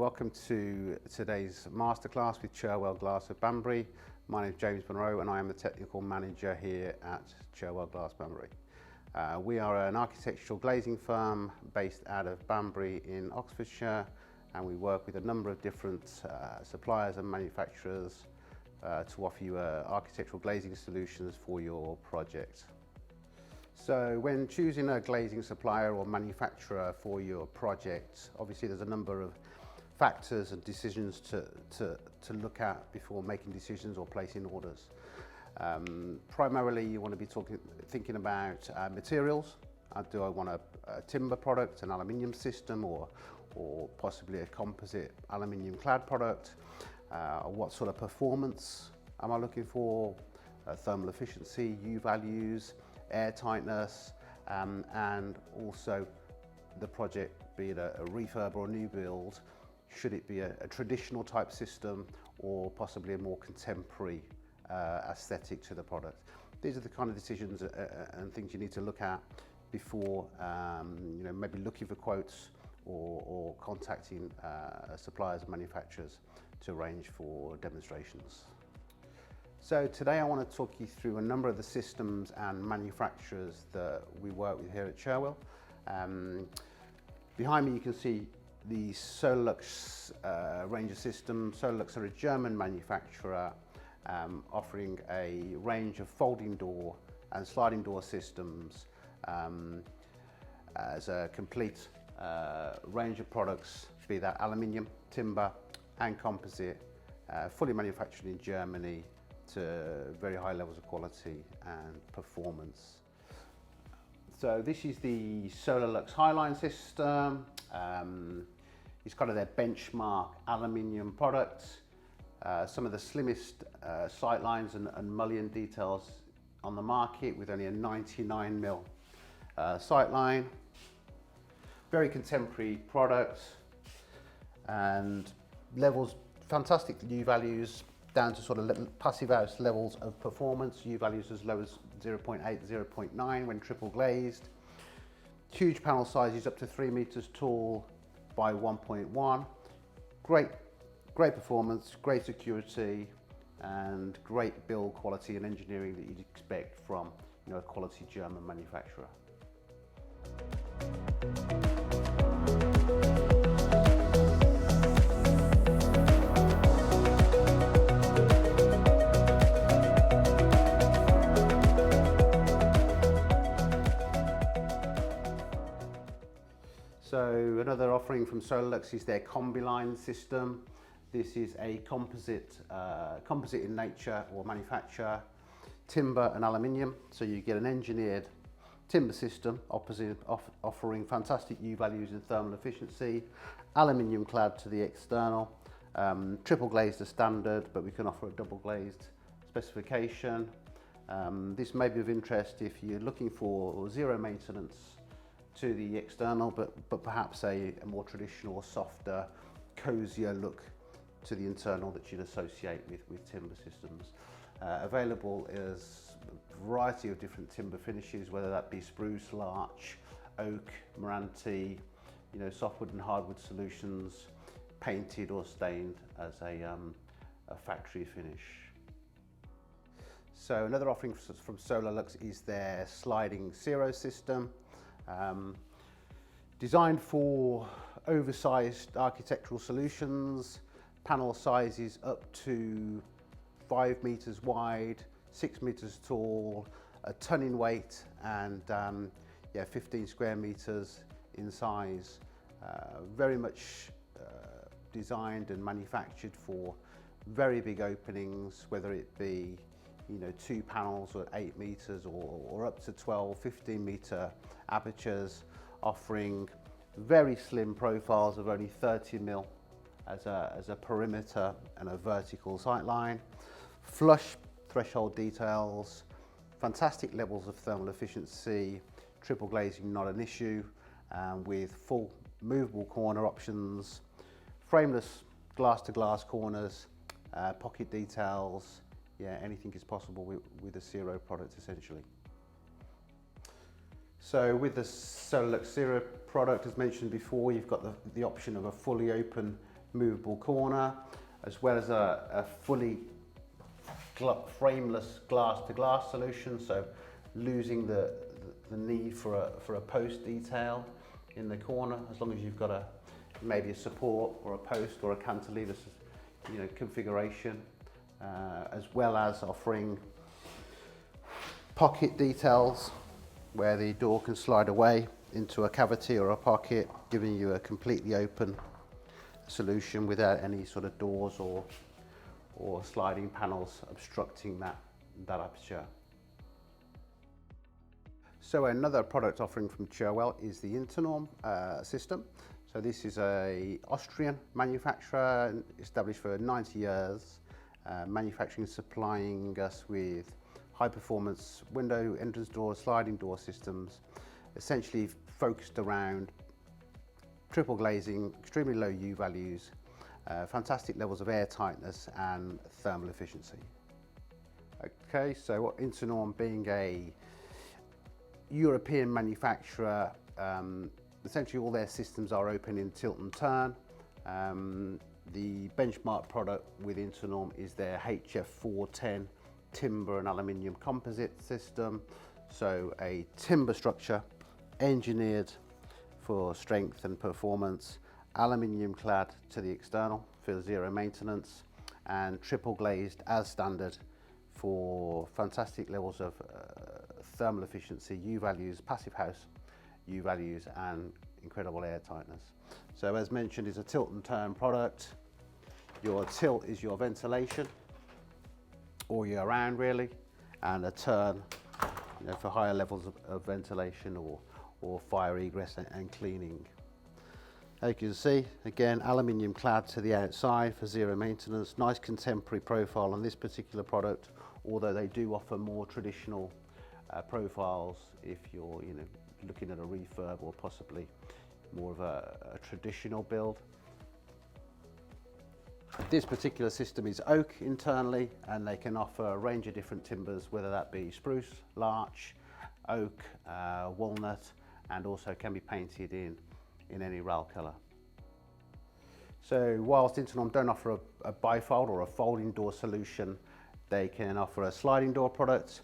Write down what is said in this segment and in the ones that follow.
Welcome to today's masterclass with Cherwell Glass of Banbury. My name is James Munro and I am the technical manager here at Cherwell Glass Banbury. We are an architectural glazing firm based out of Banbury in Oxfordshire, and we work with a number of different suppliers and manufacturers to offer you architectural glazing solutions for your project. So when choosing a glazing supplier or manufacturer for your project, obviously there's a number of factors and decisions to look at before making decisions or placing orders. Primarily you want to be thinking about materials. Do I want a timber product, an aluminium system, or possibly a composite aluminium clad product? What sort of performance am I looking for? Thermal efficiency, U values, air tightness, and also the project, be it a refurb or a new build, should it be a traditional type system or possibly a more contemporary aesthetic to the product. These are the kind of decisions and things you need to look at before maybe looking for quotes or contacting suppliers and manufacturers to arrange for demonstrations. So today I want to talk you through a number of the systems and manufacturers that we work with here at Cherwell. Behind me you can see the Luxe range of systems. Luxe are a German manufacturer offering a range of folding door and sliding door systems as a complete range of products, be that aluminium, timber and composite, fully manufactured in Germany to very high levels of quality and performance. So this is the Luxe Highline system. It's kind of their benchmark aluminium products. Some of the slimmest sight lines and mullion details on the market, with only a 99mm sight line. Very contemporary products and levels, fantastic U values, down to sort of passive house levels of performance. U values as low as 0.8, 0.9 when triple glazed. Huge panel sizes up to 3 meters tall by 1.1. Great performance, great security, and great build quality and engineering that you'd expect from a quality German manufacturer. So another offering from Luxe is their Combiline system. This is a composite in nature or manufacture, timber and aluminium. So you get an engineered timber system offering fantastic U values and thermal efficiency, aluminium clad to the external, triple glazed as standard, but we can offer a double glazed specification. This may be of interest if you're looking for zero maintenance to the external, but perhaps a more traditional, softer, cozier look to the internal that you'd associate with timber systems. Available is a variety of different timber finishes, whether that be spruce, larch, oak, Meranti, softwood and hardwood solutions, painted or stained as a factory finish. So another offering from Luxe is their sliding Zero system. Designed for oversized architectural solutions, panel sizes up to 5 meters wide, 6 meters tall, a ton in weight, and 15 square meters in size. Very much designed and manufactured for very big openings, whether it be 2 panels at 8 meters or up to 12, 15 meter apertures, offering very slim profiles of only 30mm as a perimeter and a vertical sight line, flush threshold details, fantastic levels of thermal efficiency, triple glazing not an issue, with full movable corner options, frameless glass to glass corners, pocket details. Anything is possible with a Zero product essentially. So with the Luxe Zero product, as mentioned before, you've got the option of a fully open movable corner, as well as a fully frameless glass-to-glass solution, so losing the need for a post detail in the corner, as long as you've got maybe a support or a post or a cantilever, configuration, as well as offering pocket details where the door can slide away into a cavity or a pocket, giving you a completely open solution without any sort of doors or sliding panels obstructing that aperture. So another product offering from Cherwell is the Internorm system. So this is an Austrian manufacturer, established for 90 years, manufacturing and supplying us with high performance window, entrance door, sliding door systems, essentially focused around triple glazing, extremely low U values, fantastic levels of air tightness and thermal efficiency. Okay, so what Internorm, being a European manufacturer, essentially all their systems are open in tilt and turn. The benchmark product with Internorm is their HF 410 timber and aluminium composite system. So a timber structure engineered for strength and performance, aluminium clad to the external for zero maintenance, and triple glazed as standard for fantastic levels of thermal efficiency, U values, passive house U values, and incredible air tightness. So as mentioned, it's a tilt and turn product. Your tilt is your ventilation all year round really, and a turn for higher levels of ventilation or fire egress and cleaning. As you can see, again, aluminium clad to the outside for zero maintenance. Nice contemporary profile on this particular product, although they do offer more traditional profiles if you're looking at a refurb or possibly more of a traditional build. This particular system is oak internally, and they can offer a range of different timbers, whether that be spruce, larch, oak, walnut, and also can be painted in any RAL colour. So whilst Internorm don't offer a bifold or a folding door solution, they can offer a sliding door product.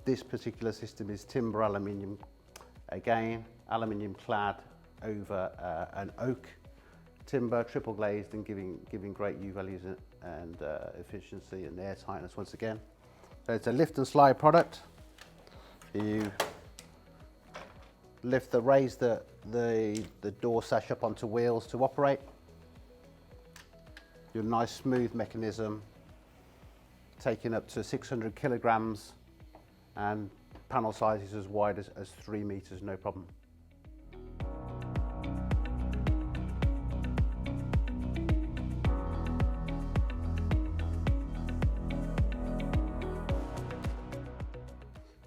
This particular system is timber aluminium, again aluminium clad over an oak timber, triple glazed, and giving great U values and efficiency and air tightness once again. So it's a lift and slide product. You raise the door sash up onto wheels to operate. Your nice smooth mechanism, taking up to 600 kilograms, and panel sizes as wide as 3 meters, no problem.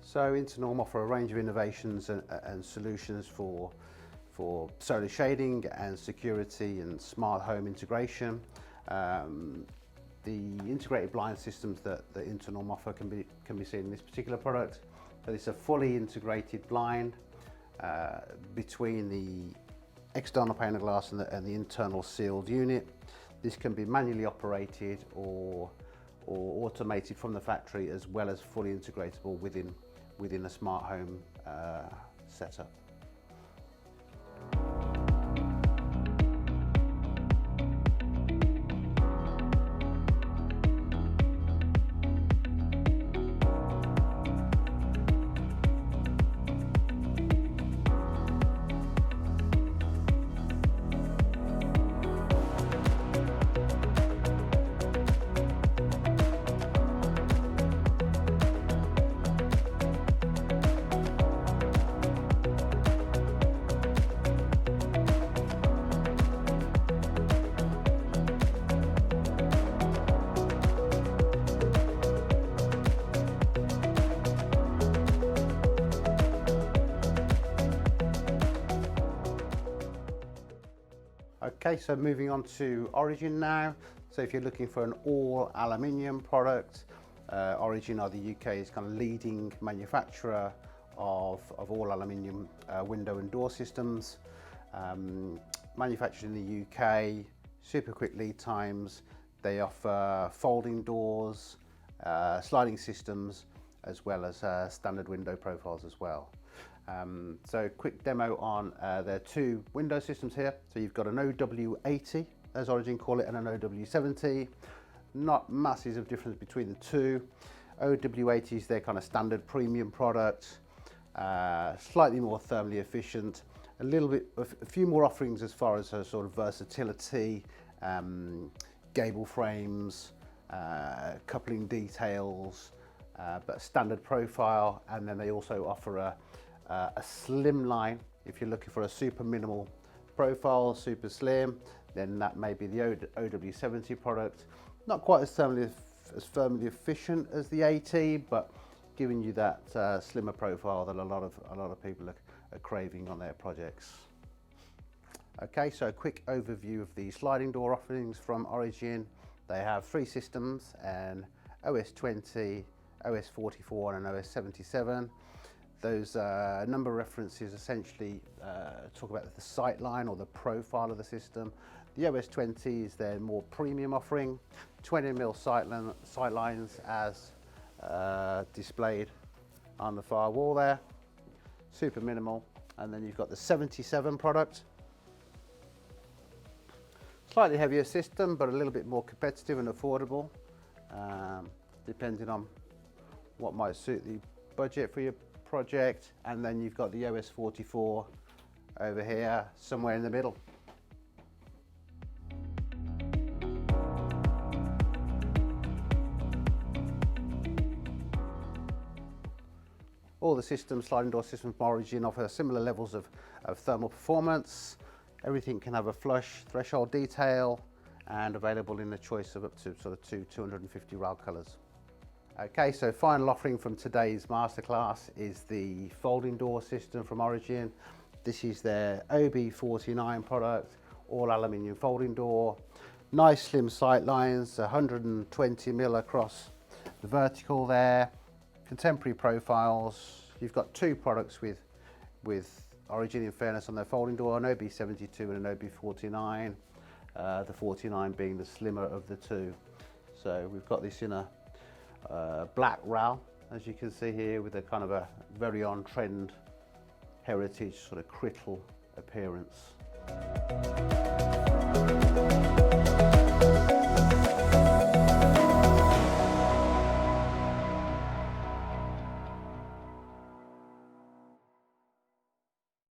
So Internorm offer a range of innovations and solutions for solar shading and security and smart home integration. The integrated blind systems that Internorm offer can be seen in this particular product. So it's a fully integrated blind between the external pane of glass and the internal sealed unit. This can be manually operated or automated from the factory, as well as fully integratable within a smart home setup. Okay, so moving on to Origin now. So if you're looking for an all aluminium product, Origin are the UK's kind of leading manufacturer of all aluminium window and door systems. Manufactured in the UK, super quick lead times. They offer folding doors, sliding systems, as well as standard window profiles as well. So quick demo on their two window systems here. So you've got an OW80, as Origin call it, and an OW70. Not masses of difference between the two. OW80 is their kind of standard premium product, slightly more thermally efficient, a few more offerings as far as sort of versatility, gable frames, coupling details, but standard profile. And then they also offer a slim line. If you're looking for a super minimal profile, super slim, then that may be the OW70 product. Not quite as thermally efficient as the AT, but giving you that slimmer profile that a lot of people are craving on their projects. Okay, so a quick overview of the sliding door offerings from Origin. They have 3 systems, an OS20, OS44 and an OS77. Those number references essentially talk about the sight line or the profile of the system. The OS20 is their more premium offering, 20mm sight lines as displayed on the far wall there, super minimal. And then you've got the 77 product, slightly heavier system, but a little bit more competitive and affordable, depending on what might suit the budget for your project. And then you've got the OS44 over here, somewhere in the middle. All the systems, sliding door systems from Origin, offer similar levels of thermal performance. Everything can have a flush threshold detail and available in a choice of up to sort of 250 RAL colours. Okay, so final offering from today's masterclass is the folding door system from Origin. This is their OB49 product, all aluminium folding door. Nice slim sight lines, 120mm across the vertical there. Contemporary profiles. You've got 2 products with Origin, in fairness, on their folding door, an OB72 and an OB49, the 49 being the slimmer of the 2. So we've got this in a black RAL, as you can see here, with a kind of a very on-trend heritage sort of crystal appearance.